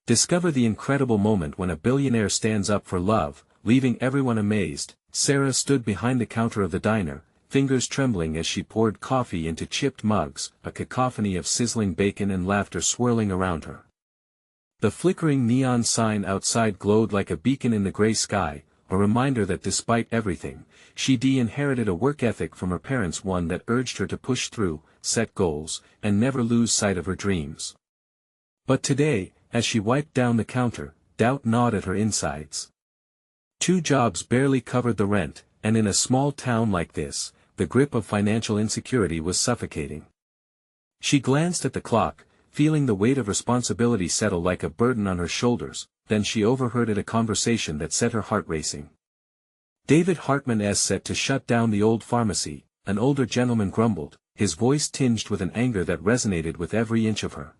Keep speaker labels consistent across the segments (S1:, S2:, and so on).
S1: Discover the incredible moment when a billionaire stands up for love, leaving everyone amazed. Sarah stood behind the counter of the diner, fingers trembling as she poured coffee into chipped mugs, a cacophony of sizzling bacon and laughter swirling around her. The flickering neon sign outside glowed like a beacon in the gray sky, a reminder that despite everything, she inherited a work ethic from her parents, one that urged her to push through, set goals, and never lose sight of her dreams. But today, as she wiped down the counter, doubt gnawed at her insides. 2 jobs barely covered the rent, and in a small town like this, the grip of financial insecurity was suffocating. She glanced at the clock, feeling the weight of responsibility settle like a burden on her shoulders. Then she overheard a conversation that set her heart racing. David Hartman is set to shut down the old pharmacy, an older gentleman grumbled, his voice tinged with an anger that resonated with every inch of her.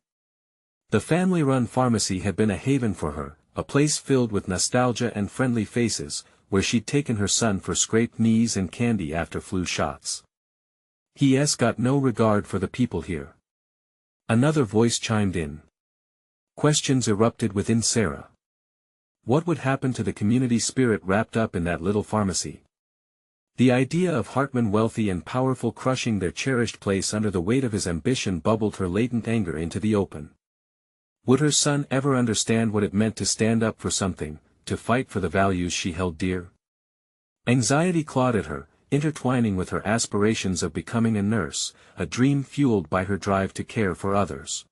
S1: The family-run pharmacy had been a haven for her, a place filled with nostalgia and friendly faces, where she'd taken her son for scraped knees and candy after flu shots. He's got no regard for the people here. Another voice chimed in. Questions erupted within Sarah. What would happen to the community spirit wrapped up in that little pharmacy? The idea of Hartman wealthy and powerful crushing their cherished place under the weight of his ambition bubbled her latent anger into the open. Would her son ever understand what it meant to stand up for something, to fight for the values she held dear? Anxiety clawed at her, intertwining with her aspirations of becoming a nurse, a dream fueled by her drive to care for others.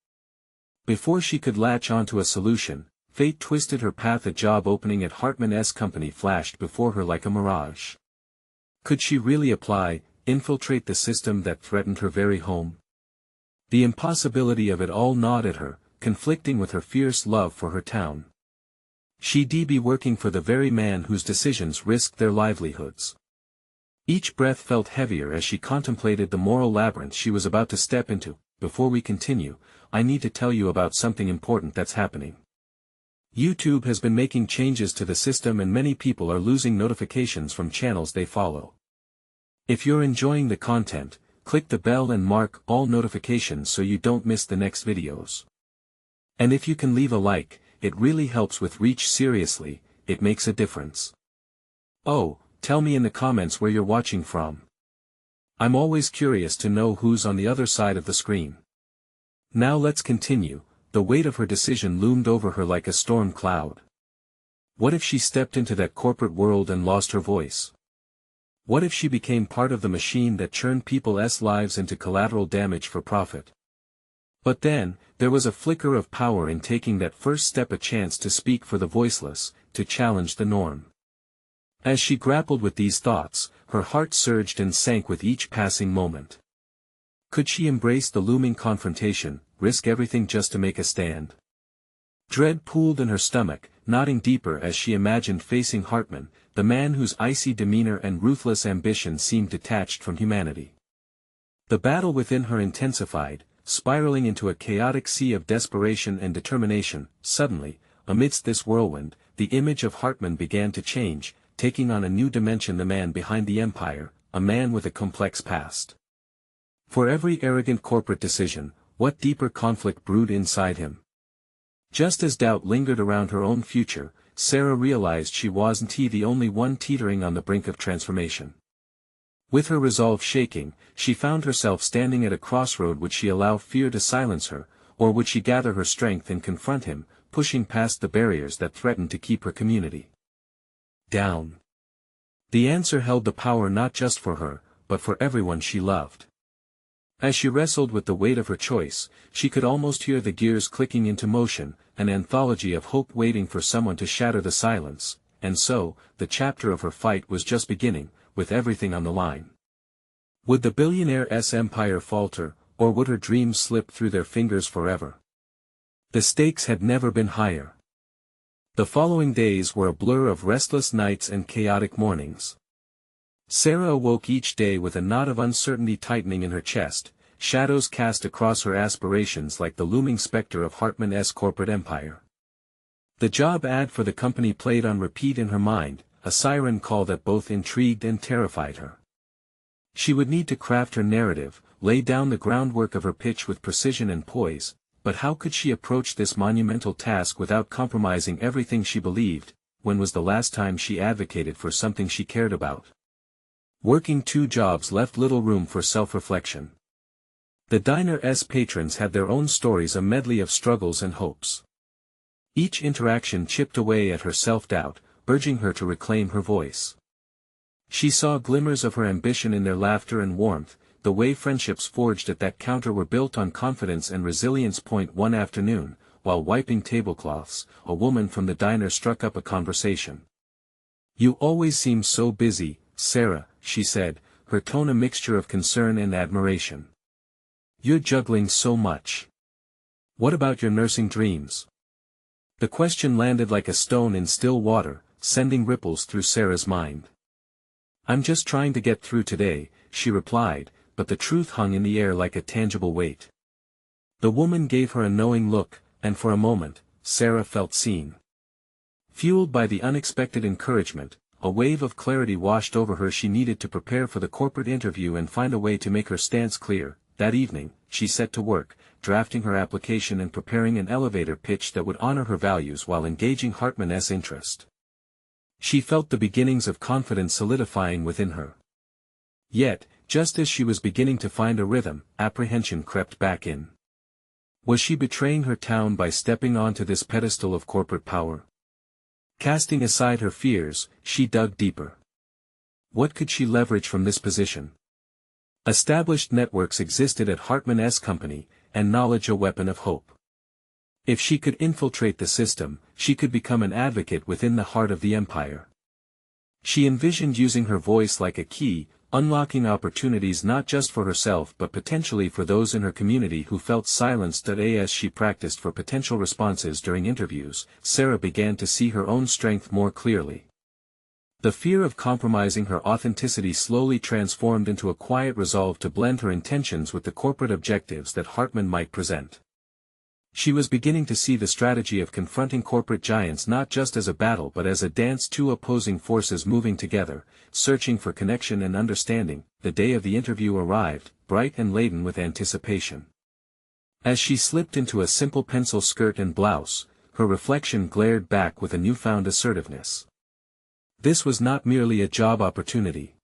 S1: Before she could latch onto a solution, fate twisted her path. A job opening at Hartman's company flashed before her like a mirage. Could she really apply, infiltrate the system that threatened her very home? The impossibility of it all gnawed at her, conflicting with her fierce love for her town. She'd be working for the very man whose decisions risked their livelihoods. Each breath felt heavier as she contemplated the moral labyrinth she was about to step into. Before we continue, I need to tell you about something important that's happening. YouTube has been making changes to the system and many people are losing notifications from channels they follow. If you're enjoying the content, click the bell and mark all notifications so you don't miss the next videos. And if you can leave a like, it really helps with reach. Seriously, it makes a difference. Oh, tell me in the comments where you're watching from. I'm always curious to know who's on the other side of the screen. Now let's continue. The weight of her decision loomed over her like a storm cloud. What if she stepped into that corporate world and lost her voice? What if she became part of the machine that churned people's lives into collateral damage for profit? But then, there was a flicker of power in taking that first step, a chance to speak for the voiceless, to challenge the norm. As she grappled with these thoughts, her heart surged and sank with each passing moment. Could she embrace the looming confrontation, risk everything just to make a stand? Dread pooled in her stomach, knotting deeper as she imagined facing Hartman, the man whose icy demeanor and ruthless ambition seemed detached from humanity. The battle within her intensified, spiraling into a chaotic sea of desperation and determination. Suddenly, amidst this whirlwind, the image of Hartman began to change, taking on a new dimension. The man behind the empire, a man with a complex past. For every arrogant corporate decision, what deeper conflict brewed inside him? Just as doubt lingered around her own future, Sarah realized she wasn't the only one teetering on the brink of transformation. With her resolve shaking, she found herself standing at a crossroad. Would she allow fear to silence her, or would she gather her strength and confront him, pushing past the barriers that threatened to keep her community down? The answer held the power not just for her, but for everyone she loved. As she wrestled with the weight of her choice, she could almost hear the gears clicking into motion, an anthology of hope waiting for someone to shatter the silence. And so, the chapter of her fight was just beginning, with everything on the line. Would the billionaire's empire falter, or would her dreams slip through their fingers forever? The stakes had never been higher. The following days were a blur of restless nights and chaotic mornings. Sarah awoke each day with a knot of uncertainty tightening in her chest, shadows cast across her aspirations like the looming specter of Hartman's corporate empire. The job ad for the company played on repeat in her mind, a siren call that both intrigued and terrified her. She would need to craft her narrative, lay down the groundwork of her pitch with precision and poise, But how could she approach this monumental task without compromising everything she believed? When was the last time she advocated for something she cared about? Working 2 jobs left little room for self-reflection. The diner's patrons had their own stories, a medley of struggles and hopes. Each interaction chipped away at her self-doubt, urging her to reclaim her voice. She saw glimmers of her ambition in their laughter and warmth, the way friendships forged at that counter were built on confidence and resilience. One afternoon, while wiping tablecloths, a woman from the diner struck up a conversation. "You always seem so busy, Sarah," she said, her tone a mixture of concern and admiration. "You're juggling so much. What about your nursing dreams?" The question landed like a stone in still water, sending ripples through Sarah's mind. "I'm just trying to get through today," she replied, but the truth hung in the air like a tangible weight. The woman gave her a knowing look, and for a moment, Sarah felt seen. Fueled by the unexpected encouragement, a wave of clarity washed over her. She needed to prepare for the corporate interview and find a way to make her stance clear. That evening, she set to work, drafting her application and preparing an elevator pitch that would honor her values while engaging Hartman's interest. She felt the beginnings of confidence solidifying within her. Yet, just as she was beginning to find a rhythm, apprehension crept back in. Was she betraying her town by stepping onto this pedestal of corporate power? Casting aside her fears, she dug deeper. What could she leverage from this position? Established networks existed at Hartman's company, and knowledge a weapon of hope. If she could infiltrate the system, she could become an advocate within the heart of the empire. She envisioned using her voice like a key, unlocking opportunities not just for herself but potentially for those in her community who felt silenced. As she practiced for potential responses during interviews, Sarah began to see her own strength more clearly. The fear of compromising her authenticity slowly transformed into a quiet resolve to blend her intentions with the corporate objectives that Hartman might present. She was beginning to see the strategy of confronting corporate giants not just as a battle but as a dance, 2 opposing forces moving together, searching for connection and understanding. The day of the interview arrived, bright and laden with anticipation. As she slipped into a simple pencil skirt and blouse, her reflection glared back with a newfound assertiveness. This was not merely a job opportunity.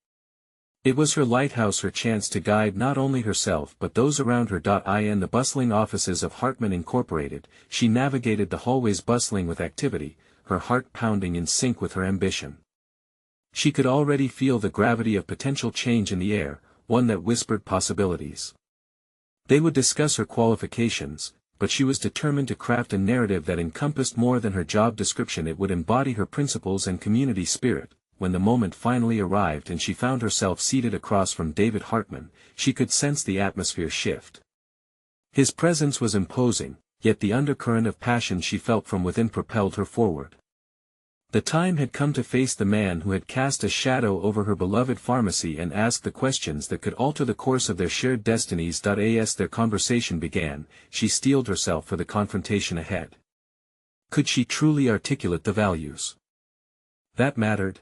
S1: It was her lighthouse, her chance to guide not only herself but those around her. In the bustling offices of Hartman Incorporated, she navigated the hallways bustling with activity, her heart pounding in sync with her ambition. She could already feel the gravity of potential change in the air, one that whispered possibilities. They would discuss her qualifications, but she was determined to craft a narrative that encompassed more than her job description. It would embody her principles and community spirit. When the moment finally arrived and she found herself seated across from David Hartman, she could sense the atmosphere shift. His presence was imposing, yet the undercurrent of passion she felt from within propelled her forward. The time had come to face the man who had cast a shadow over her beloved pharmacy and ask the questions that could alter the course of their shared destinies. As their conversation began, she steeled herself for the confrontation ahead. Could she truly articulate the values that mattered?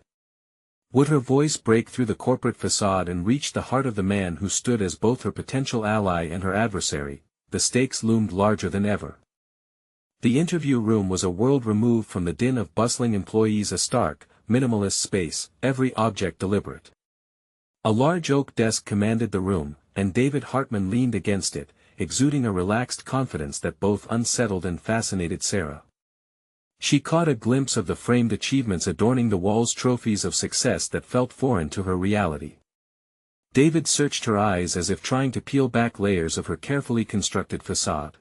S1: Would her voice break through the corporate facade and reach the heart of the man who stood as both her potential ally and her adversary? The stakes loomed larger than ever. The interview room was a world removed from the din of bustling employees, a stark, minimalist space, every object deliberate. A large oak desk commanded the room, and David Hartman leaned against it, exuding a relaxed confidence that both unsettled and fascinated Sarah. She caught a glimpse of the framed achievements adorning the walls, trophies of success that felt foreign to her reality. David searched her eyes as if trying to peel back layers of her carefully constructed facade.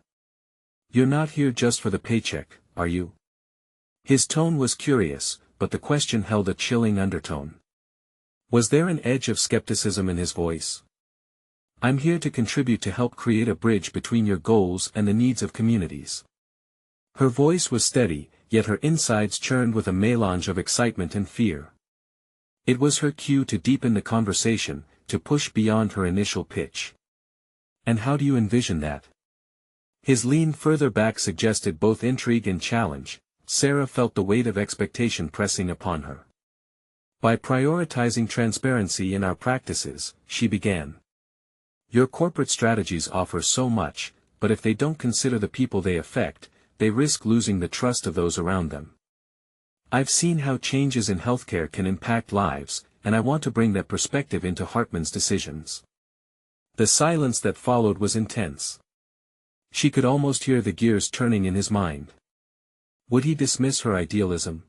S1: "You're not here just for the paycheck, are you?" His tone was curious, but the question held a chilling undertone. Was there an edge of skepticism in his voice? "I'm here to contribute, to help create a bridge between your goals and the needs of communities." Her voice was steady, yet her insides churned with a melange of excitement and fear. It was her cue to deepen the conversation, to push beyond her initial pitch. "And how do you envision that?" His lean further back suggested both intrigue and challenge. Sarah felt the weight of expectation pressing upon her. "By prioritizing transparency in our practices," she began. "Your corporate strategies offer so much, but if they don't consider the people they affect, they risk losing the trust of those around them. I've seen how changes in healthcare can impact lives, and I want to bring that perspective into Hartman's decisions. The silence that followed was intense. She could almost hear the gears turning in his mind. Would he dismiss her idealism?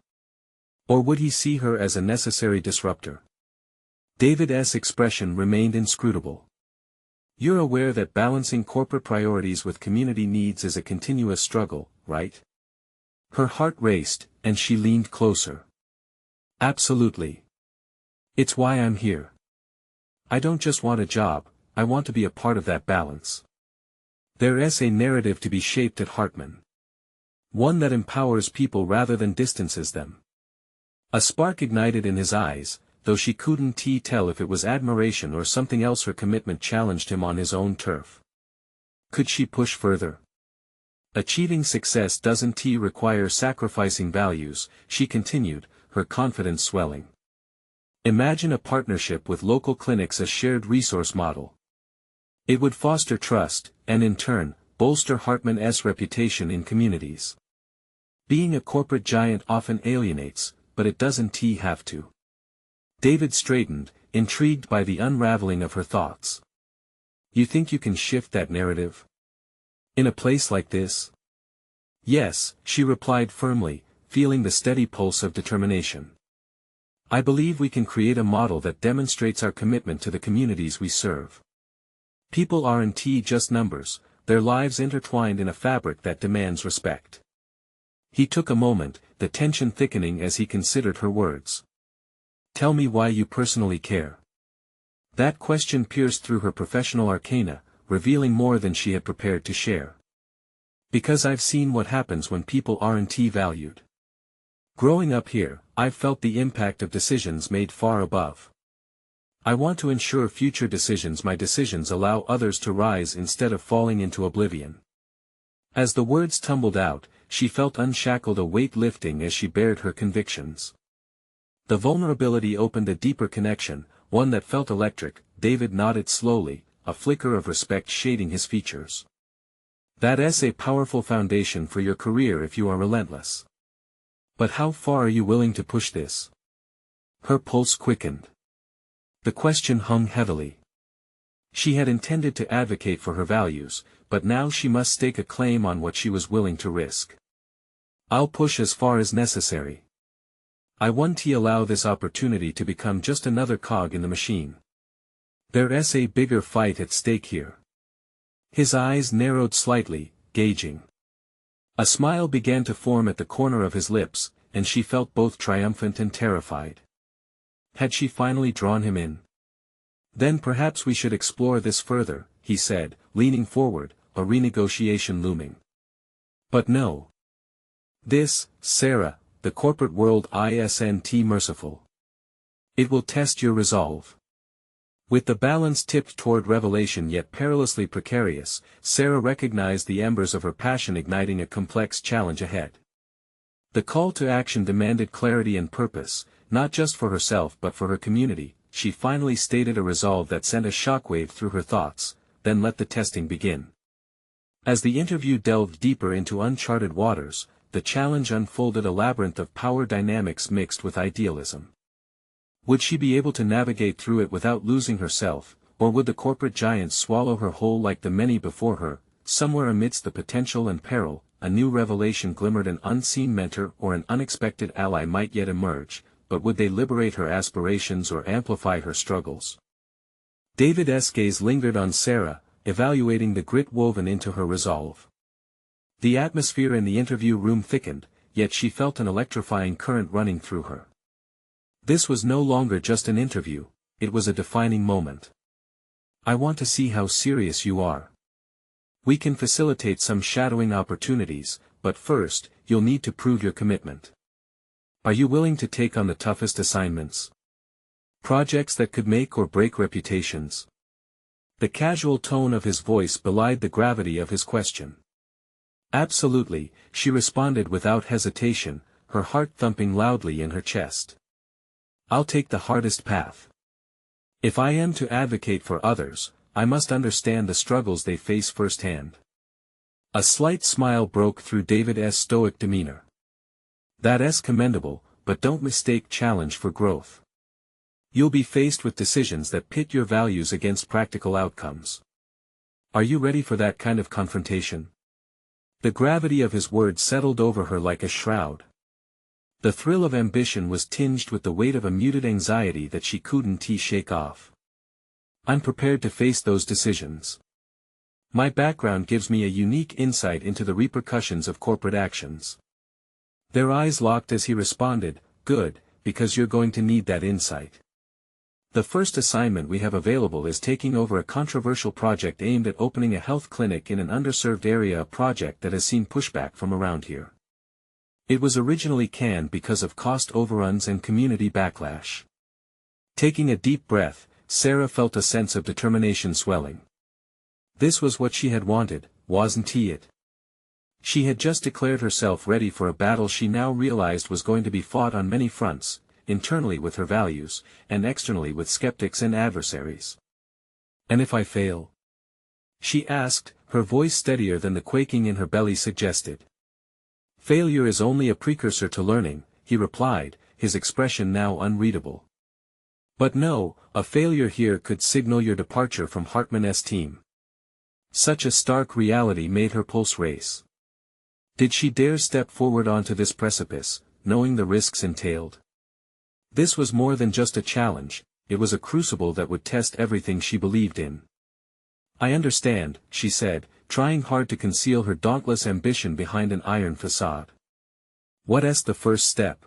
S1: Or would he see her as a necessary disruptor? David's expression remained inscrutable. You're aware that balancing corporate priorities with community needs is a continuous struggle, right? Her heart raced, and she leaned closer. Absolutely. It's why I'm here. I don't just want a job, I want to be a part of that balance. There's a narrative to be shaped at Hartman. One that empowers people rather than distances them. A spark ignited in his eyes, though she couldn't tell if it was admiration or something else. Her commitment challenged him on his own turf. Could she push further? Achieving success doesn't require sacrificing values, she continued, her confidence swelling. Imagine a partnership with local clinics, a shared resource model. It would foster trust, and in turn, bolster Hartman's reputation in communities. Being a corporate giant often alienates, but it doesn't have to. David straightened, intrigued by the unraveling of her thoughts. You think you can shift that narrative? In a place like this? Yes, she replied firmly, feeling the steady pulse of determination. I believe we can create a model that demonstrates our commitment to the communities we serve. People aren't just numbers, their lives intertwined in a fabric that demands respect. He took a moment, the tension thickening as he considered her words. Tell me why you personally care. That question pierced through her professional arcana, revealing more than she had prepared to share. Because I've seen what happens when people aren't valued. Growing up here, I've felt the impact of decisions made far above. I want to ensure future my decisions allow others to rise instead of falling into oblivion. As the words tumbled out, she felt unshackled, a weight lifting as she bared her convictions. The vulnerability opened a deeper connection, one that felt electric. David nodded slowly, a flicker of respect shading his features. That's a powerful foundation for your career if you are relentless. But how far are you willing to push this? Her pulse quickened. The question hung heavily. She had intended to advocate for her values, but now she must stake a claim on what she was willing to risk. I'll push as far as necessary. I won't allow this opportunity to become just another cog in the machine. There's a bigger fight at stake here. His eyes narrowed slightly, gauging. A smile began to form at the corner of his lips, and she felt both triumphant and terrified. Had she finally drawn him in? Then perhaps we should explore this further, he said, leaning forward, a renegotiation looming. But no. This, Sarah, the corporate world isn't merciful. It will test your resolve. With the balance tipped toward revelation yet perilously precarious, Sarah recognized the embers of her passion igniting a complex challenge ahead. The call to action demanded clarity and purpose, not just for herself but for her community. She finally stated a resolve that sent a shockwave through her thoughts, then let the testing begin. As the interview delved deeper into uncharted waters, the challenge unfolded, a labyrinth of power dynamics mixed with idealism. Would she be able to navigate through it without losing herself, or would the corporate giants swallow her whole like the many before her? Somewhere amidst the potential and peril, a new revelation glimmered. An unseen mentor or an unexpected ally might yet emerge, but would they liberate her aspirations or amplify her struggles? David's gaze lingered on Sarah, evaluating the grit woven into her resolve. The atmosphere in the interview room thickened, yet she felt an electrifying current running through her. This was no longer just an interview, it was a defining moment. I want to see how serious you are. We can facilitate some shadowing opportunities, but first, you'll need to prove your commitment. Are you willing to take on the toughest assignments? Projects that could make or break reputations? The casual tone of his voice belied the gravity of his question. Absolutely, she responded without hesitation, her heart thumping loudly in her chest. I'll take the hardest path. If I am to advocate for others, I must understand the struggles they face firsthand. A slight smile broke through David's stoic demeanor. That's commendable, but don't mistake challenge for growth. You'll be faced with decisions that pit your values against practical outcomes. Are you ready for that kind of confrontation? The gravity of his words settled over her like a shroud. The thrill of ambition was tinged with the weight of a muted anxiety that she couldn't shake off. I'm prepared to face those decisions. My background gives me a unique insight into the repercussions of corporate actions. Their eyes locked as he responded, "Good, because you're going to need that insight. The first assignment we have available is taking over a controversial project aimed at opening a health clinic in an underserved area, a project that has seen pushback from around here. It was originally canned because of cost overruns and community backlash." Taking a deep breath, Sarah felt a sense of determination swelling. This was what she had wanted, wasn't it? She had just declared herself ready for a battle she now realized was going to be fought on many fronts, internally with her values, and externally with skeptics and adversaries. "And if I fail?" she asked, her voice steadier than the quaking in her belly suggested. "Failure is only a precursor to learning," he replied, his expression now unreadable. "But no, a failure here could signal your departure from Hartman's team." Such a stark reality made her pulse race. Did she dare step forward onto this precipice, knowing the risks entailed? This was more than just a challenge, it was a crucible that would test everything she believed in. "I understand," she said, trying hard to conceal her dauntless ambition behind an iron facade. "What's the first step?"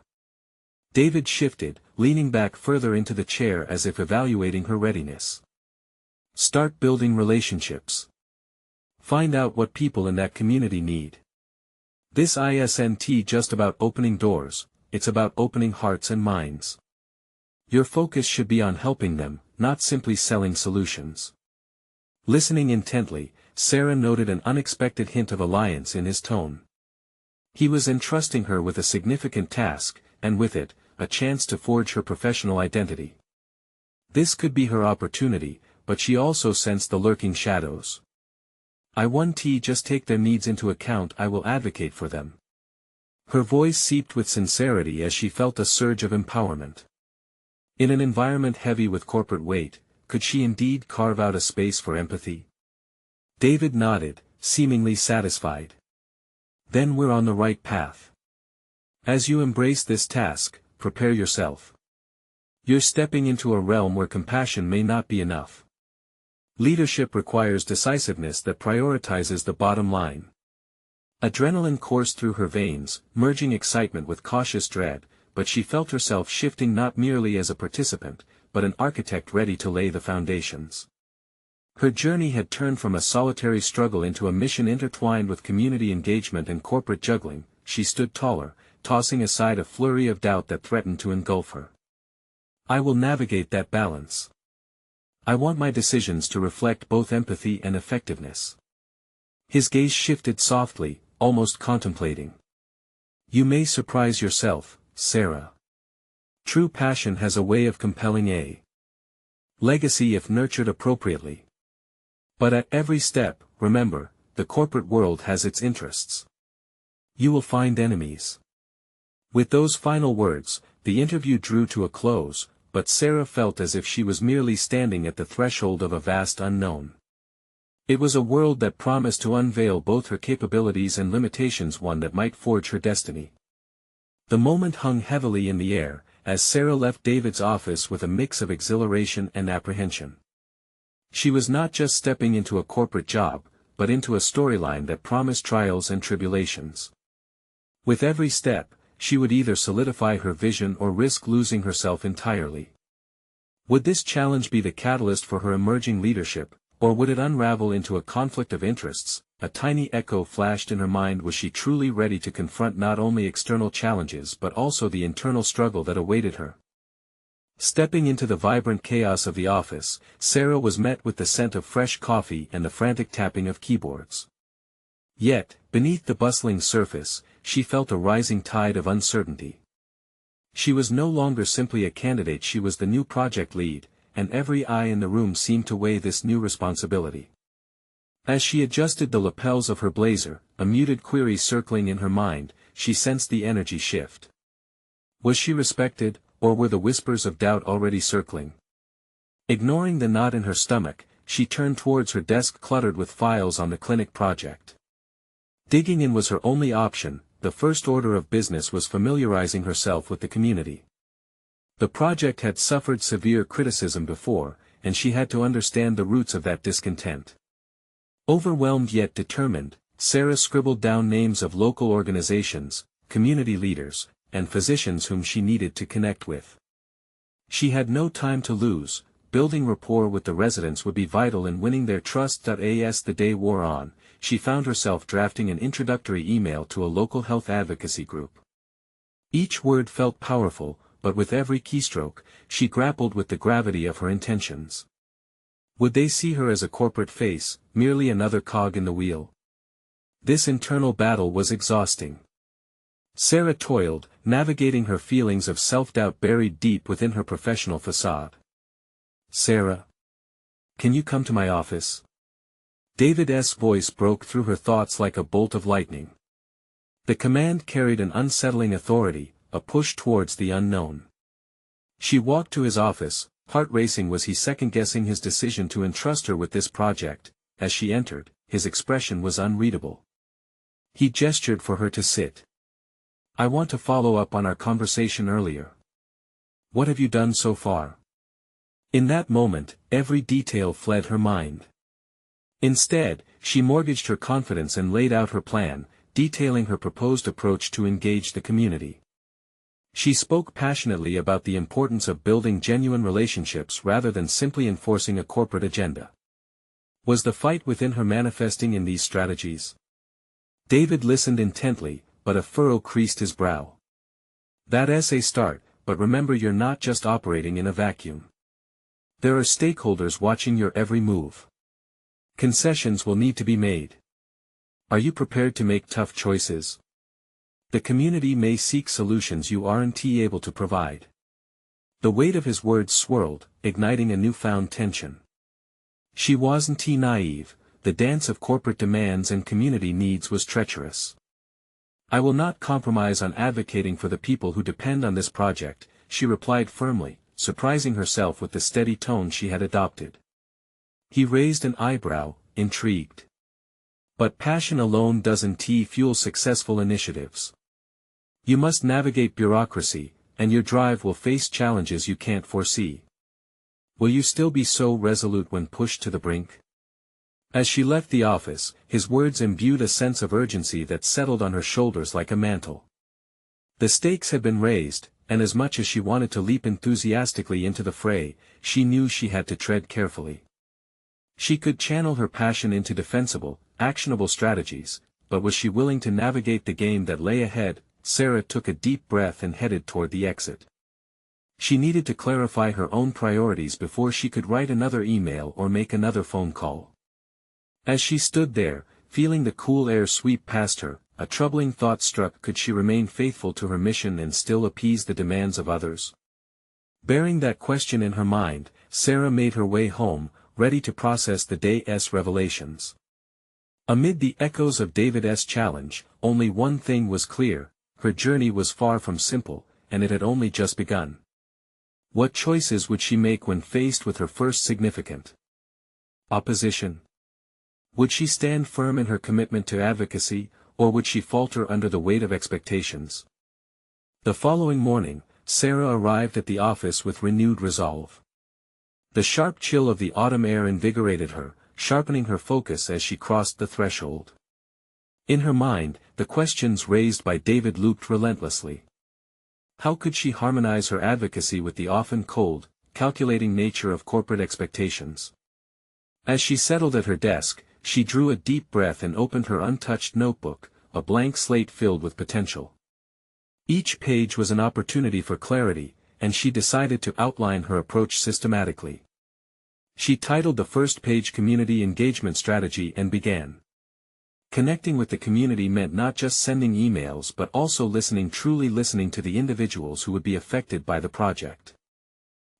S1: David shifted, leaning back further into the chair as if evaluating her readiness. "Start building relationships. Find out what people in that community need. This isn't just about opening doors, it's about opening hearts and minds. Your focus should be on helping them, not simply selling solutions." Listening intently, Sarah noted an unexpected hint of alliance in his tone. He was entrusting her with a significant task, and with it, a chance to forge her professional identity. This could be her opportunity, but she also sensed the lurking shadows. "I won't just take their needs into account, I will advocate for them." Her voice seeped with sincerity as she felt a surge of empowerment. In an environment heavy with corporate weight, could she indeed carve out a space for empathy? David nodded, seemingly satisfied. "Then we're on the right path. As you embrace this task, prepare yourself. You're stepping into a realm where compassion may not be enough. Leadership requires decisiveness that prioritizes the bottom line." Adrenaline coursed through her veins, merging excitement with cautious dread, but she felt herself shifting not merely as a participant, but an architect ready to lay the foundations. Her journey had turned from a solitary struggle into a mission intertwined with community engagement and corporate juggling. She stood taller, tossing aside a flurry of doubt that threatened to engulf her. "I will navigate that balance. I want my decisions to reflect both empathy and effectiveness." His gaze shifted softly, almost contemplating. "You may surprise yourself, Sarah. True passion has a way of compelling a legacy if nurtured appropriately. But at every step, remember, the corporate world has its interests. You will find enemies." With those final words, the interview drew to a close, but Sarah felt as if she was merely standing at the threshold of a vast unknown. It was a world that promised to unveil both her capabilities and limitations, one that might forge her destiny. The moment hung heavily in the air, as Sarah left David's office with a mix of exhilaration and apprehension. She was not just stepping into a corporate job, but into a storyline that promised trials and tribulations. With every step, she would either solidify her vision or risk losing herself entirely. Would this challenge be the catalyst for her emerging leadership, or would it unravel into a conflict of interests? A tiny echo flashed in her mind. Was she truly ready to confront not only external challenges but also the internal struggle that awaited her? Stepping into the vibrant chaos of the office, Sarah was met with the scent of fresh coffee and the frantic tapping of keyboards. Yet, beneath the bustling surface, she felt a rising tide of uncertainty. She was no longer simply a candidate, she was the new project lead, and every eye in the room seemed to weigh this new responsibility. As she adjusted the lapels of her blazer, a muted query circling in her mind, she sensed the energy shift. Was she respected, or were the whispers of doubt already circling? Ignoring the knot in her stomach, she turned towards her desk cluttered with files on the clinic project. Digging in was her only option. The first order of business was familiarizing herself with the community. The project had suffered severe criticism before, and she had to understand the roots of that discontent. Overwhelmed yet determined, Sarah scribbled down names of local organizations, community leaders, and physicians whom she needed to connect with. She had no time to lose. Building rapport with the residents would be vital in winning their trust. As the day wore on, she found herself drafting an introductory email to a local health advocacy group. Each word felt powerful, but with every keystroke, she grappled with the gravity of her intentions. Would they see her as a corporate face, merely another cog in the wheel? This internal battle was exhausting. Sarah toiled, navigating her feelings of self-doubt buried deep within her professional facade. "Sarah, can you come to my office?" David's voice broke through her thoughts like a bolt of lightning. The command carried an unsettling authority, a push towards the unknown. She walked to his office, heart racing. Was he second-guessing his decision to entrust her with this project? As she entered, his expression was unreadable. He gestured for her to sit. "I want to follow up on our conversation earlier. What have you done so far?" In that moment, every detail fled her mind. Instead, she mortgaged her confidence and laid out her plan, detailing her proposed approach to engage the community. She spoke passionately about the importance of building genuine relationships rather than simply enforcing a corporate agenda. Was the fight within her manifesting in these strategies? David listened intently, but a furrow creased his brow. "That's a start, but remember you're not just operating in a vacuum. There are stakeholders watching your every move. Concessions will need to be made. Are you prepared to make tough choices? The community may seek solutions you aren't able to provide." The weight of his words swirled, igniting a newfound tension. She wasn't naive. The dance of corporate demands and community needs was treacherous. "I will not compromise on advocating for the people who depend on this project," she replied firmly, surprising herself with the steady tone she had adopted. He raised an eyebrow, intrigued. "But passion alone doesn't fuel successful initiatives. You must navigate bureaucracy, and your drive will face challenges you can't foresee. Will you still be so resolute when pushed to the brink?" As she left the office, his words imbued a sense of urgency that settled on her shoulders like a mantle. The stakes had been raised, and as much as she wanted to leap enthusiastically into the fray, she knew she had to tread carefully. She could channel her passion into defensible, actionable strategies, but was she willing to navigate the game that lay ahead? Sarah took a deep breath and headed toward the exit. She needed to clarify her own priorities before she could write another email or make another phone call. As she stood there, feeling the cool air sweep past her, a troubling thought struck. Could she remain faithful to her mission and still appease the demands of others? Bearing that question in her mind, Sarah made her way home, ready to process the day's revelations. Amid the echoes of David's challenge, only one thing was clear: her journey was far from simple, and it had only just begun. What choices would she make when faced with her first significant opposition? Would she stand firm in her commitment to advocacy, or would she falter under the weight of expectations? The following morning, Sarah arrived at the office with renewed resolve. The sharp chill of the autumn air invigorated her, sharpening her focus as she crossed the threshold. In her mind, the questions raised by David looped relentlessly. How could she harmonize her advocacy with the often cold, calculating nature of corporate expectations? As she settled at her desk, she drew a deep breath and opened her untouched notebook, a blank slate filled with potential. Each page was an opportunity for clarity, and she decided to outline her approach systematically. She titled the first page Community Engagement Strategy and began. Connecting with the community meant not just sending emails but also truly listening to the individuals who would be affected by the project.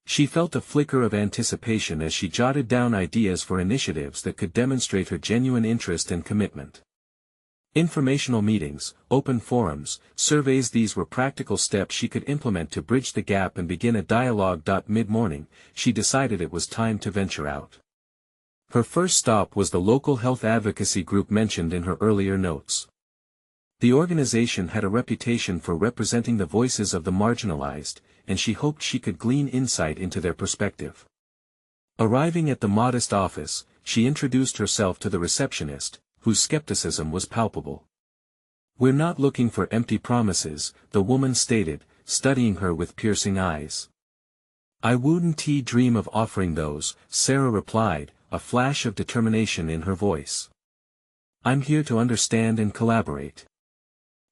S1: She felt a flicker of anticipation as she jotted down ideas for initiatives that could demonstrate her genuine interest and commitment. Informational meetings, open forums, surveys, these were practical steps she could implement to bridge the gap and begin a dialogue. Mid-morning, she decided it was time to venture out. Her first stop was the local health advocacy group mentioned in her earlier notes. The organization had a reputation for representing the voices of the marginalized, and she hoped she could glean insight into their perspective. Arriving at the modest office, she introduced herself to the receptionist, whose skepticism was palpable. "We're not looking for empty promises," the woman stated, studying her with piercing eyes. "I wouldn't dream of offering those," Sarah replied, a flash of determination in her voice. "I'm here to understand and collaborate.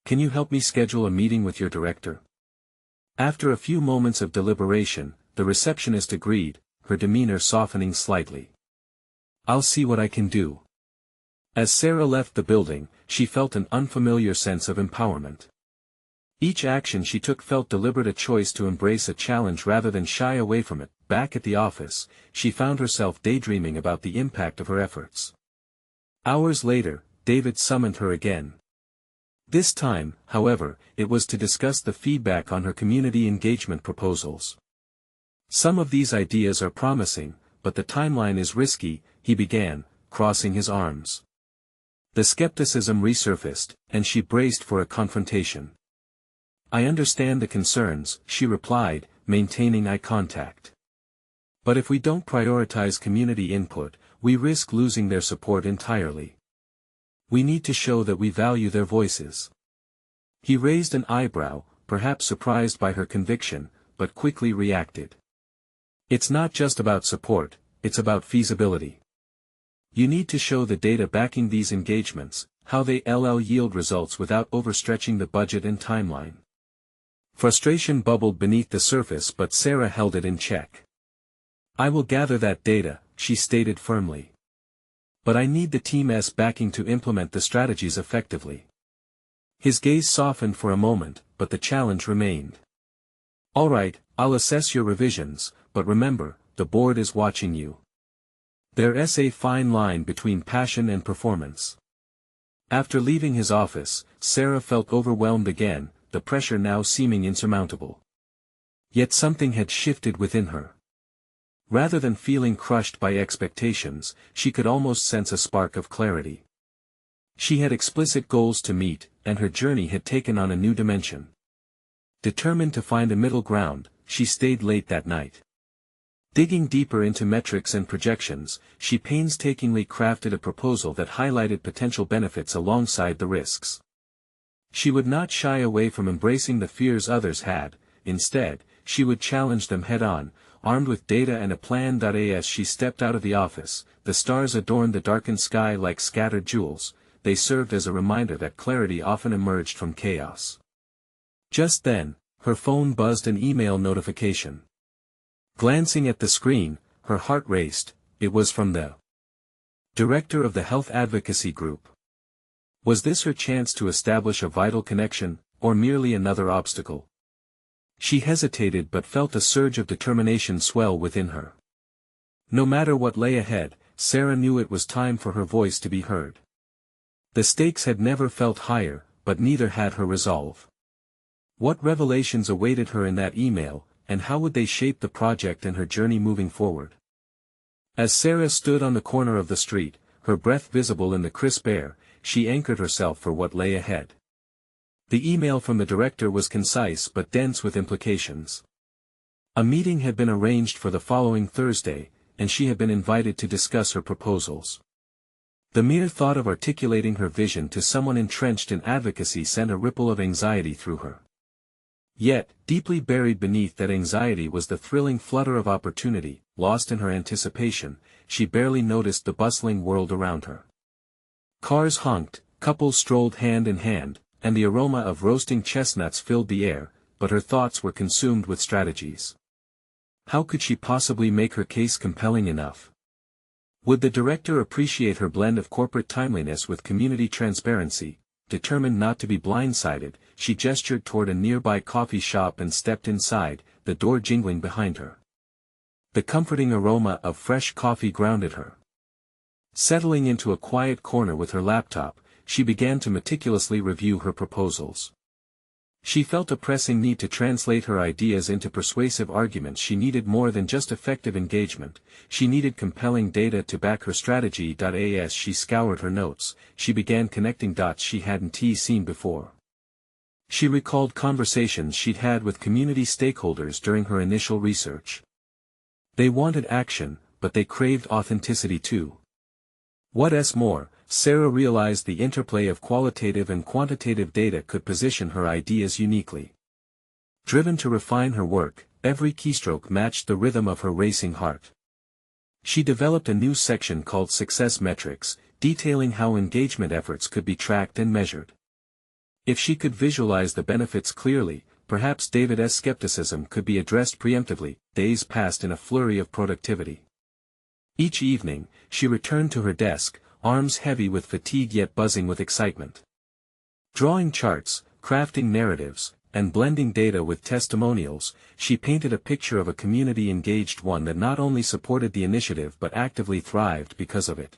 S1: Can you help me schedule a meeting with your director?" After a few moments of deliberation, the receptionist agreed, her demeanor softening slightly. "I'll see what I can do." As Sarah left the building, she felt an unfamiliar sense of empowerment. Each action she took felt deliberate, a choice to embrace a challenge rather than shy away from it. Back at the office, she found herself daydreaming about the impact of her efforts. Hours later, David summoned her again. This time, however, it was to discuss the feedback on her community engagement proposals. "Some of these ideas are promising, but the timeline is risky," he began, crossing his arms. The skepticism resurfaced, and she braced for a confrontation. "I understand the concerns," she replied, maintaining eye contact. "But if we don't prioritize community input, we risk losing their support entirely. We need to show that we value their voices." He raised an eyebrow, perhaps surprised by her conviction, but quickly reacted. "It's not just about support, it's about feasibility. You need to show the data backing these engagements, how they yield results without overstretching the budget and timeline." Frustration bubbled beneath the surface, but Sarah held it in check. "I will gather that data," she stated firmly. "But I need the team's backing to implement the strategies effectively." His gaze softened for a moment, but the challenge remained. "All right, I'll assess your revisions, but remember, the board is watching you. There's a fine line between passion and performance." After leaving his office, Sarah felt overwhelmed again, the pressure now seeming insurmountable. Yet something had shifted within her. Rather than feeling crushed by expectations, she could almost sense a spark of clarity. She had explicit goals to meet, and her journey had taken on a new dimension. Determined to find a middle ground, she stayed late that night. Digging deeper into metrics and projections, she painstakingly crafted a proposal that highlighted potential benefits alongside the risks. She would not shy away from embracing the fears others had. Instead, she would challenge them head-on, armed with data and a plan. As she stepped out of the office, the stars adorned the darkened sky like scattered jewels. They served as a reminder that clarity often emerged from chaos. Just then, her phone buzzed an email notification. Glancing at the screen, her heart raced. It was from the director of the health advocacy group. Was this her chance to establish a vital connection, or merely another obstacle? She hesitated but felt a surge of determination swell within her. No matter what lay ahead, Sarah knew it was time for her voice to be heard. The stakes had never felt higher, but neither had her resolve. What revelations awaited her in that email, and how would they shape the project and her journey moving forward? As Sarah stood on the corner of the street, her breath visible in the crisp air, she anchored herself for what lay ahead. The email from the director was concise but dense with implications. A meeting had been arranged for the following Thursday, and she had been invited to discuss her proposals. The mere thought of articulating her vision to someone entrenched in advocacy sent a ripple of anxiety through her. Yet, deeply buried beneath that anxiety was the thrilling flutter of opportunity. Lost in her anticipation, she barely noticed the bustling world around her. Cars honked, couples strolled hand in hand, and the aroma of roasting chestnuts filled the air, but her thoughts were consumed with strategies. How could she possibly make her case compelling enough? Would the director appreciate her blend of corporate timeliness with community transparency? Determined not to be blindsided, she gestured toward a nearby coffee shop and stepped inside, the door jingling behind her. The comforting aroma of fresh coffee grounded her. Settling into a quiet corner with her laptop, she began to meticulously review her proposals. She felt a pressing need to translate her ideas into persuasive arguments. She needed more than just effective engagement, she needed compelling data to back her strategy. As she scoured her notes, she began connecting dots she hadn't seen before. She recalled conversations she'd had with community stakeholders during her initial research. They wanted action, but they craved authenticity too. What's more, Sarah realized the interplay of qualitative and quantitative data could position her ideas uniquely. Driven to refine her work, every keystroke matched the rhythm of her racing heart. She developed a new section called Success Metrics, detailing how engagement efforts could be tracked and measured. If she could visualize the benefits clearly, perhaps David's skepticism could be addressed preemptively. Days passed in a flurry of productivity. Each evening, she returned to her desk, arms heavy with fatigue yet buzzing with excitement. Drawing charts, crafting narratives, and blending data with testimonials, she painted a picture of a community engaged, one that not only supported the initiative but actively thrived because of it.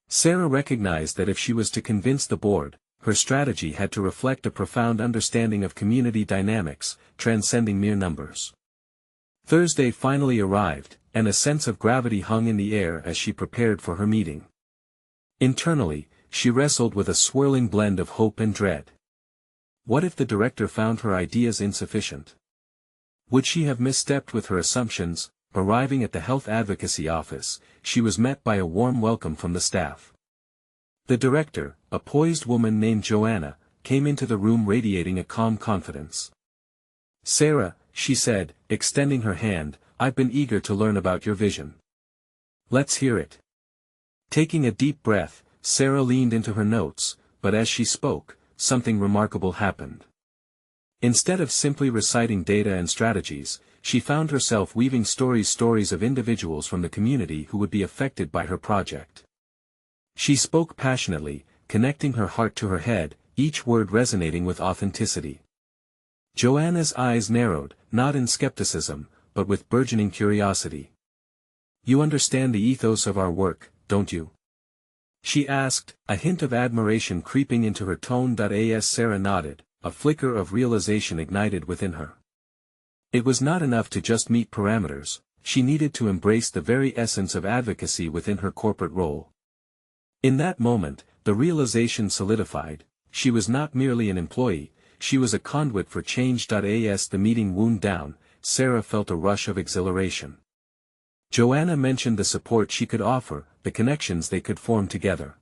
S1: Sarah recognized that if she was to convince the board, her strategy had to reflect a profound understanding of community dynamics, transcending mere numbers. Thursday finally arrived, and a sense of gravity hung in the air as she prepared for her meeting. Internally, she wrestled with a swirling blend of hope and dread. What if the director found her ideas insufficient? Would she have misstepped with her assumptions? Arriving at the health advocacy office, she was met by a warm welcome from the staff. The director, a poised woman named Joanna, came into the room radiating a calm confidence. "Sarah," she said, extending her hand, "I've been eager to learn about your vision. Let's hear it." Taking a deep breath, Sarah leaned into her notes, but as she spoke, something remarkable happened. Instead of simply reciting data and strategies, she found herself weaving stories of individuals from the community who would be affected by her project. She spoke passionately, connecting her heart to her head, each word resonating with authenticity. Joanna's eyes narrowed, not in skepticism, but with burgeoning curiosity. "You understand the ethos of our work, don't you?" she asked, a hint of admiration creeping into her tone. As Sarah nodded, a flicker of realization ignited within her. It was not enough to just meet parameters, she needed to embrace the very essence of advocacy within her corporate role. In that moment, the realization solidified: she was not merely an employee, she was a conduit for change. As the meeting wound down, Sarah felt a rush of exhilaration. Joanna mentioned the support she could offer, the connections they could form together.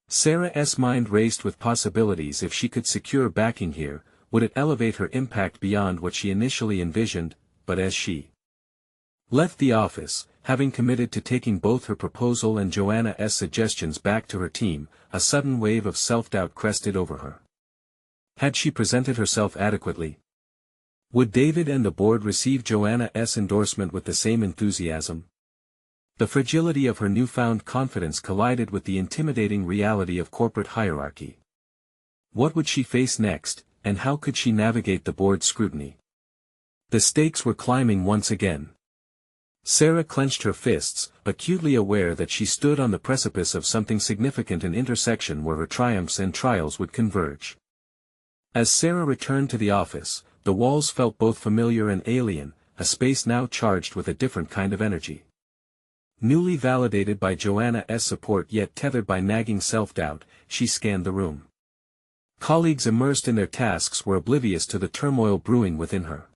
S1: Sarah's mind raced with possibilities. If she could secure backing here, would it elevate her impact beyond what she initially envisioned? But as she left the office, having committed to taking both her proposal and Joanna's suggestions back to her team, a sudden wave of self-doubt crested over her. Had she presented herself adequately? Would David and the board receive Joanna's endorsement with the same enthusiasm? The fragility of her newfound confidence collided with the intimidating reality of corporate hierarchy. What would she face next, and how could she navigate the board's scrutiny? The stakes were climbing once again. Sarah clenched her fists, acutely aware that she stood on the precipice of something significant, an intersection where her triumphs and trials would converge. As Sarah returned to the office, the walls felt both familiar and alien, a space now charged with a different kind of energy. Newly validated by Joanna's support yet tethered by nagging self-doubt, she scanned the room. Colleagues immersed in their tasks were oblivious to the turmoil brewing within her.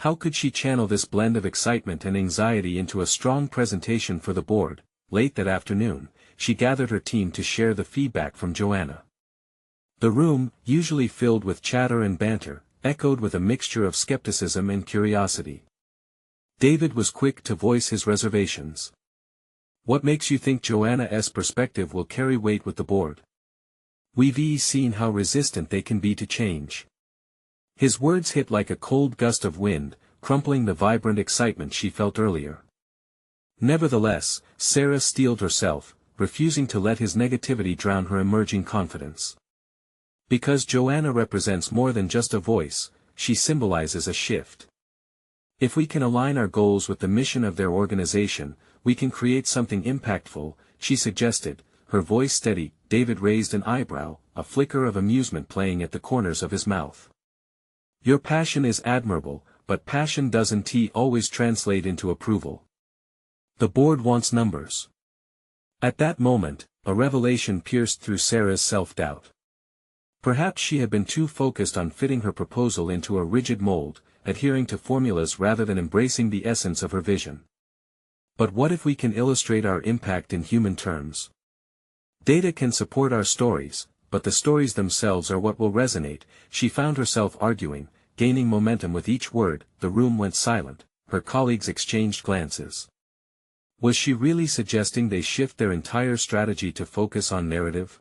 S1: How could she channel this blend of excitement and anxiety into a strong presentation for the board? Late that afternoon, she gathered her team to share the feedback from Joanna. The room, usually filled with chatter and banter, echoed with a mixture of skepticism and curiosity. David was quick to voice his reservations. "What makes you think Joanna's perspective will carry weight with the board? We've seen how resistant they can be to change." His words hit like a cold gust of wind, crumpling the vibrant excitement she felt earlier. Nevertheless, Sarah steeled herself, refusing to let his negativity drown her emerging confidence. Because Joanna represents more than just a voice, she symbolizes a shift. If we can align our goals with the mission of their organization, we can create something impactful, she suggested, her voice steady. David raised an eyebrow, a flicker of amusement playing at the corners of his mouth. Your passion is admirable, but passion doesn't always translate into approval. The board wants numbers. At that moment, a revelation pierced through Sarah's self-doubt. Perhaps she had been too focused on fitting her proposal into a rigid mold, adhering to formulas rather than embracing the essence of her vision. But what if we can illustrate our impact in human terms? Data can support our stories, but the stories themselves are what will resonate. She found herself arguing, gaining momentum with each word. The room went silent, her colleagues exchanged glances. Was she really suggesting they shift their entire strategy to focus on narrative?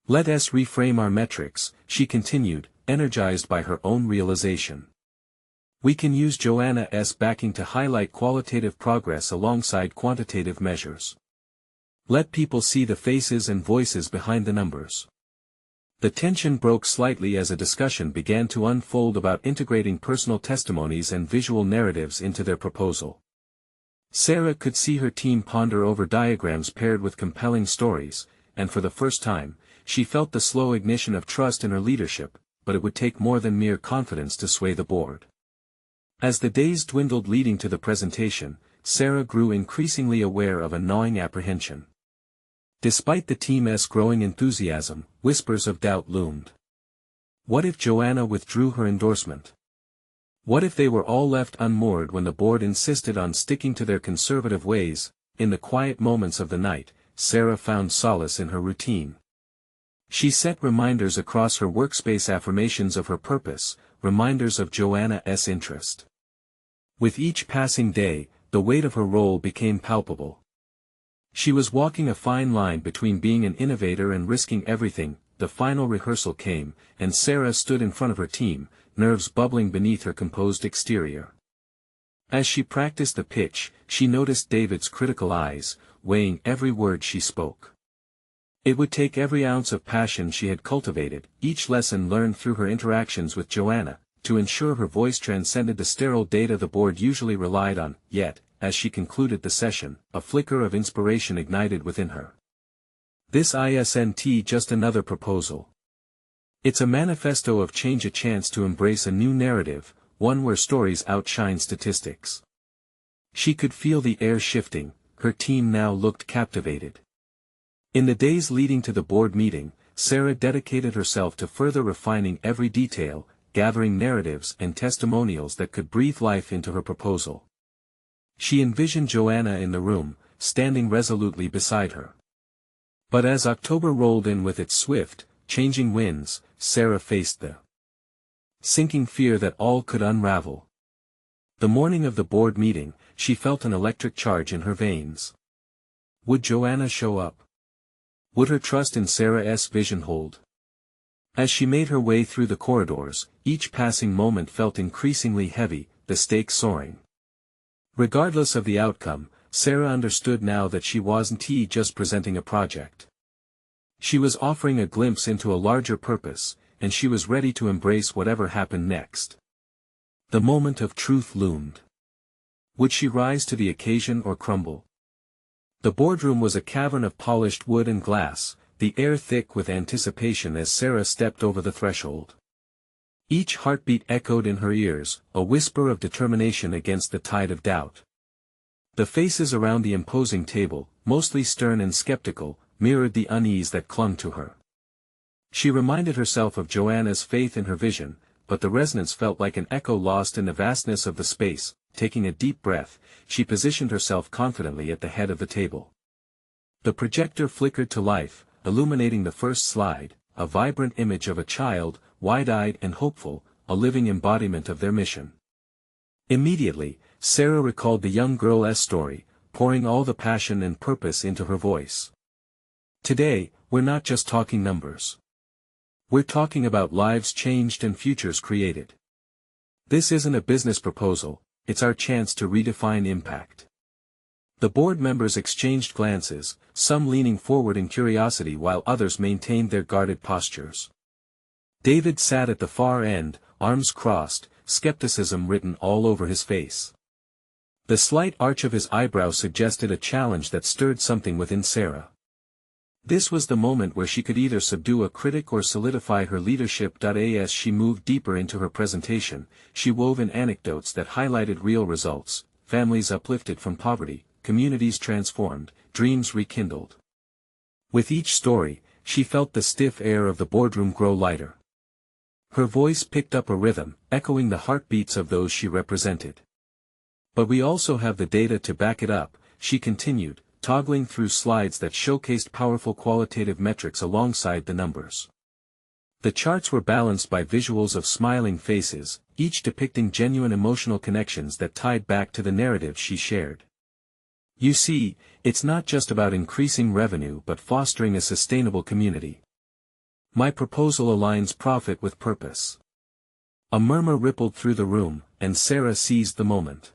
S1: Let us reframe our metrics, she continued, energized by her own realization. We can use Joanna's backing to highlight qualitative progress alongside quantitative measures. Let people see the faces and voices behind the numbers. The tension broke slightly as a discussion began to unfold about integrating personal testimonies and visual narratives into their proposal. Sarah could see her team ponder over diagrams paired with compelling stories, and for the first time, she felt the slow ignition of trust in her leadership, but it would take more than mere confidence to sway the board. As the days dwindled leading to the presentation, Sarah grew increasingly aware of a gnawing apprehension. Despite the team's growing enthusiasm, whispers of doubt loomed. What if Joanna withdrew her endorsement? What if they were all left unmoored when the board insisted on sticking to their conservative ways? In the quiet moments of the night, Sarah found solace in her routine. She set reminders across her workspace, affirmations of her purpose, reminders of Joanna's interest. With each passing day, the weight of her role became palpable. She was walking a fine line between being an innovator and risking everything. The final rehearsal came, and Sarah stood in front of her team, nerves bubbling beneath her composed exterior. As she practiced the pitch, she noticed David's critical eyes, weighing every word she spoke. It would take every ounce of passion she had cultivated, each lesson learned through her interactions with Joanna, to ensure her voice transcended the sterile data the board usually relied on. Yet, as she concluded the session, a flicker of inspiration ignited within her. This isn't just another proposal. It's a manifesto of change, a chance to embrace a new narrative, one where stories outshine statistics. She could feel the air shifting, her team now looked captivated. In the days leading to the board meeting, Sarah dedicated herself to further refining every detail, gathering narratives and testimonials that could breathe life into her proposal. She envisioned Joanna in the room, standing resolutely beside her. But as October rolled in with its swift, changing winds, Sarah faced the sinking fear that all could unravel. The morning of the board meeting, she felt an electric charge in her veins. Would Joanna show up? Would her trust in Sarah's vision hold? As she made her way through the corridors, each passing moment felt increasingly heavy, the stakes soaring. Regardless of the outcome, Sarah understood now that she wasn't just presenting a project. She was offering a glimpse into a larger purpose, and she was ready to embrace whatever happened next. The moment of truth loomed. Would she rise to the occasion or crumble? The boardroom was a cavern of polished wood and glass, the air thick with anticipation as Sarah stepped over the threshold. Each heartbeat echoed in her ears, a whisper of determination against the tide of doubt. The faces around the imposing table, mostly stern and skeptical, mirrored the unease that clung to her. She reminded herself of Joanna's faith in her vision, but the resonance felt like an echo lost in the vastness of the space. Taking a deep breath, she positioned herself confidently at the head of the table. The projector flickered to life, illuminating the first slide, a vibrant image of a child, wide-eyed and hopeful, a living embodiment of their mission. Immediately, Sarah recalled the young girl's story, pouring all the passion and purpose into her voice. Today, we're not just talking numbers. We're talking about lives changed and futures created. This isn't a business proposal, it's our chance to redefine impact. The board members exchanged glances, some leaning forward in curiosity while others maintained their guarded postures. David sat at the far end, arms crossed, skepticism written all over his face. The slight arch of his eyebrow suggested a challenge that stirred something within Sarah. This was the moment where she could either subdue a critic or solidify her leadership. As she moved deeper into her presentation, she wove in anecdotes that highlighted real results: families uplifted from poverty, communities transformed, dreams rekindled. With each story, she felt the stiff air of the boardroom grow lighter. Her voice picked up a rhythm, echoing the heartbeats of those she represented. But we also have the data to back it up, she continued, toggling through slides that showcased powerful qualitative metrics alongside the numbers. The charts were balanced by visuals of smiling faces, each depicting genuine emotional connections that tied back to the narrative she shared. You see, it's not just about increasing revenue but fostering a sustainable community. My proposal aligns profit with purpose. A murmur rippled through the room, and Sarah seized the moment.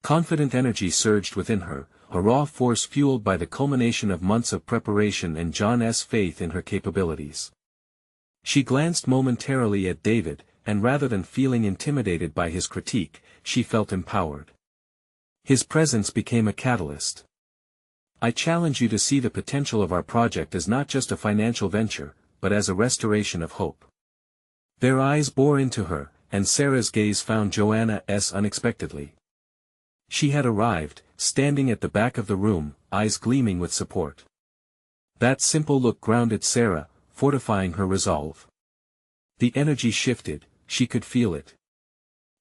S1: Confident energy surged within her, a raw force fueled by the culmination of months of preparation and John's faith in her capabilities. She glanced momentarily at David, and rather than feeling intimidated by his critique, she felt empowered. His presence became a catalyst. I challenge you to see the potential of our project as not just a financial venture, but as a restoration of hope. Their eyes bore into her, and Sarah's gaze found Joanna's unexpectedly. She had arrived, standing at the back of the room, eyes gleaming with support. That simple look grounded Sarah, fortifying her resolve. The energy shifted, she could feel it.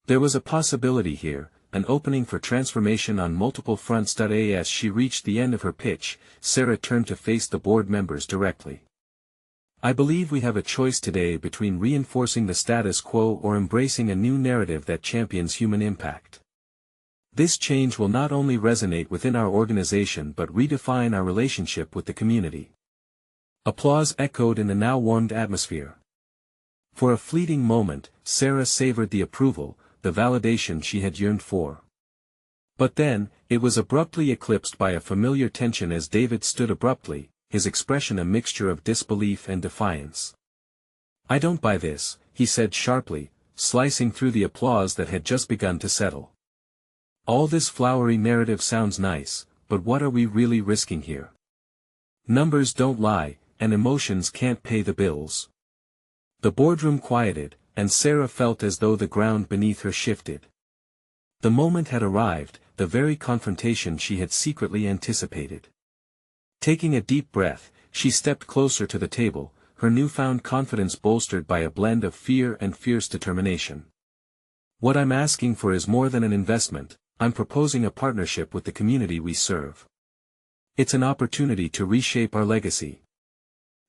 S1: There was a possibility here, an opening for transformation on multiple fronts. As she reached the end of her pitch, Sarah turned to face the board members directly. I believe we have a choice today between reinforcing the status quo or embracing a new narrative that champions human impact. This change will not only resonate within our organization but redefine our relationship with the community. Applause echoed in the now warmed atmosphere. For a fleeting moment, Sarah savored the approval, the validation she had yearned for. But then, it was abruptly eclipsed by a familiar tension as David stood abruptly, his expression a mixture of disbelief and defiance. I don't buy this, he said sharply, slicing through the applause that had just begun to settle. All this flowery narrative sounds nice, but what are we really risking here? Numbers don't lie, and emotions can't pay the bills. The boardroom quieted, and Sarah felt as though the ground beneath her shifted. The moment had arrived, the very confrontation she had secretly anticipated. Taking a deep breath, she stepped closer to the table, her newfound confidence bolstered by a blend of fear and fierce determination. What I'm asking for is more than an investment. I'm proposing a partnership with the community we serve. It's an opportunity to reshape our legacy.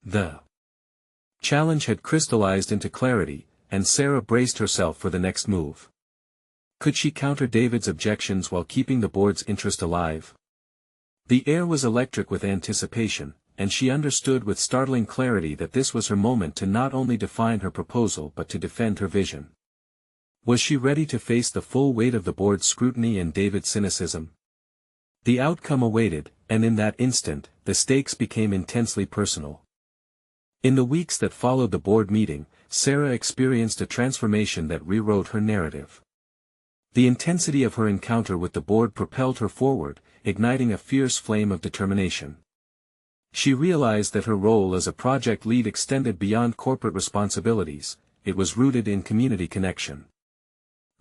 S1: The challenge had crystallized into clarity, and Sarah braced herself for the next move. Could she counter David's objections while keeping the board's interest alive? The air was electric with anticipation, and she understood with startling clarity that this was her moment to not only define her proposal but to defend her vision. Was she ready to face the full weight of the board's scrutiny and David's cynicism? The outcome awaited, and in that instant, the stakes became intensely personal. In the weeks that followed the board meeting, Sarah experienced a transformation that rewrote her narrative. The intensity of her encounter with the board propelled her forward, igniting a fierce flame of determination. She realized that her role as a project lead extended beyond corporate responsibilities, it was rooted in community connection.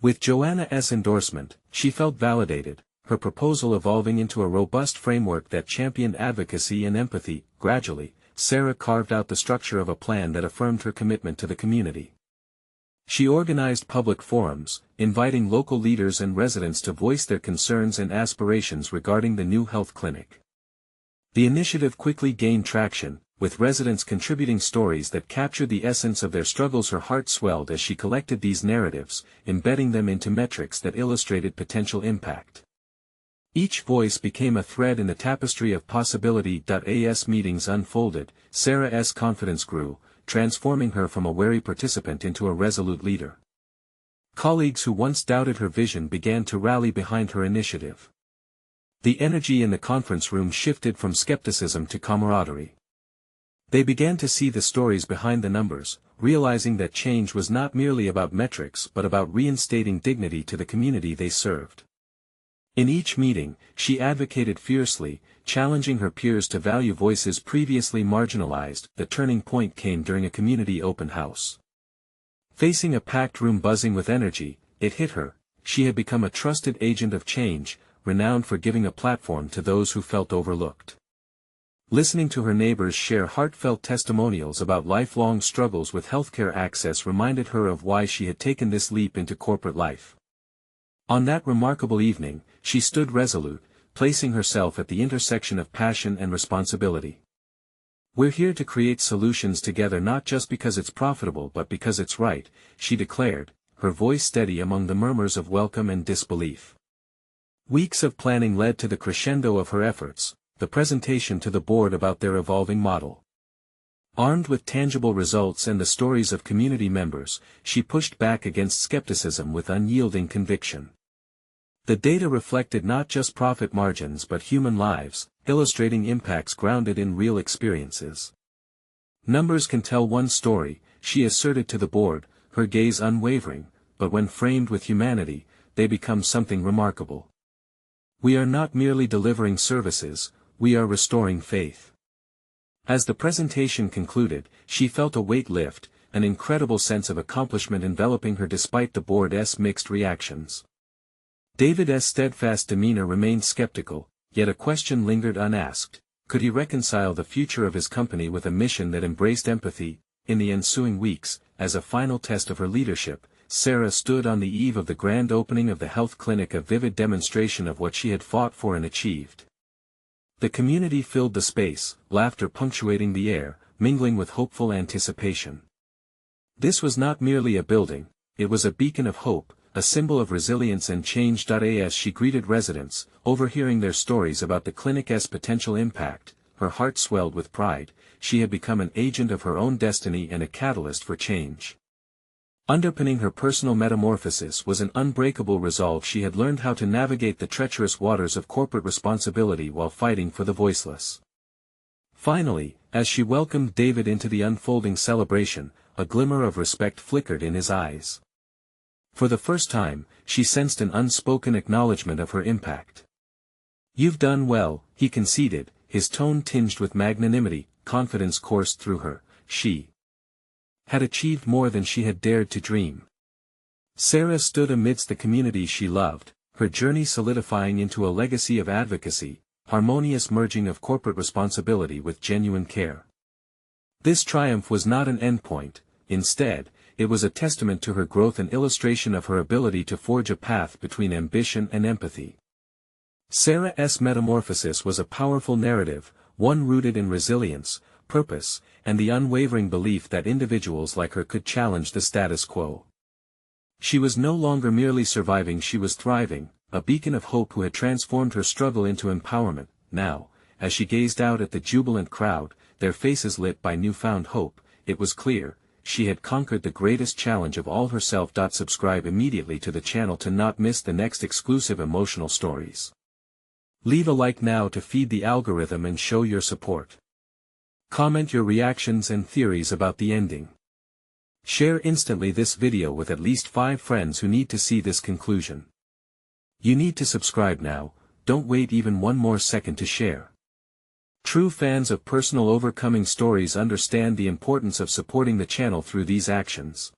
S1: With Joanna's endorsement, she felt validated, her proposal evolving into a robust framework that championed advocacy and empathy. Gradually, Sarah carved out the structure of a plan that affirmed her commitment to the community. She organized public forums, inviting local leaders and residents to voice their concerns and aspirations regarding the new health clinic. The initiative quickly gained traction, with residents contributing stories that captured the essence of their struggles. Her heart swelled as she collected these narratives, embedding them into metrics that illustrated potential impact. Each voice became a thread in the tapestry of possibility. As meetings unfolded, Sarah's confidence grew, transforming her from a wary participant into a resolute leader. Colleagues who once doubted her vision began to rally behind her initiative. The energy in the conference room shifted from skepticism to camaraderie. They began to see the stories behind the numbers, realizing that change was not merely about metrics but about reinstating dignity to the community they served. In each meeting, she advocated fiercely, challenging her peers to value voices previously marginalized. The turning point came during a community open house. Facing a packed room buzzing with energy, it hit her: she had become a trusted agent of change, renowned for giving a platform to those who felt overlooked. Listening to her neighbors share heartfelt testimonials about lifelong struggles with healthcare access reminded her of why she had taken this leap into corporate life. On that remarkable evening, she stood resolute, placing herself at the intersection of passion and responsibility. "We're here to create solutions together, not just because it's profitable but because it's right," she declared, her voice steady among the murmurs of welcome and disbelief. Weeks of planning led to the crescendo of her efforts, the presentation to the board about their evolving model. Armed with tangible results and the stories of community members, she pushed back against skepticism with unyielding conviction. The data reflected not just profit margins but human lives, illustrating impacts grounded in real experiences. "Numbers can tell one story," she asserted to the board, her gaze unwavering, "but when framed with humanity, they become something remarkable. We are not merely delivering services, we are restoring faith." As the presentation concluded, she felt a weight lift, an incredible sense of accomplishment enveloping her despite the board's mixed reactions. David's steadfast demeanor remained skeptical, yet a question lingered unasked: could he reconcile the future of his company with a mission that embraced empathy? In the ensuing weeks, as a final test of her leadership, Sarah stood on the eve of the grand opening of the health clinic, a vivid demonstration of what she had fought for and achieved. The community filled the space, laughter punctuating the air, mingling with hopeful anticipation. This was not merely a building, it was a beacon of hope, a symbol of resilience and change. As she greeted residents, overhearing their stories about the clinic's potential impact, her heart swelled with pride. She had become an agent of her own destiny and a catalyst for change. Underpinning her personal metamorphosis was an unbreakable resolve. She had learned how to navigate the treacherous waters of corporate responsibility while fighting for the voiceless. Finally, as she welcomed David into the unfolding celebration, a glimmer of respect flickered in his eyes. For the first time, she sensed an unspoken acknowledgement of her impact. "You've done well," he conceded, his tone tinged with magnanimity. Confidence coursed through her. She had achieved more than she had dared to dream. Sarah stood amidst the community she loved, her journey solidifying into a legacy of advocacy, harmonious merging of corporate responsibility with genuine care. This triumph was not an endpoint; instead, it was a testament to her growth and illustration of her ability to forge a path between ambition and empathy. Sarah's metamorphosis was a powerful narrative, one rooted in resilience, purpose, and the unwavering belief that individuals like her could challenge the status quo. She was no longer merely surviving, she was thriving, a beacon of hope who had transformed her struggle into empowerment. Now, as she gazed out at the jubilant crowd, their faces lit by newfound hope, it was clear: she had conquered the greatest challenge of all herself. Subscribe immediately to the channel to not miss the next exclusive emotional stories. Leave a like now to feed the algorithm and show your support. Comment your reactions and theories about the ending. Share instantly this video with at least 5 friends who need to see this conclusion. You need to subscribe now, don't wait even one more second to share. True fans of personal overcoming stories understand the importance of supporting the channel through these actions.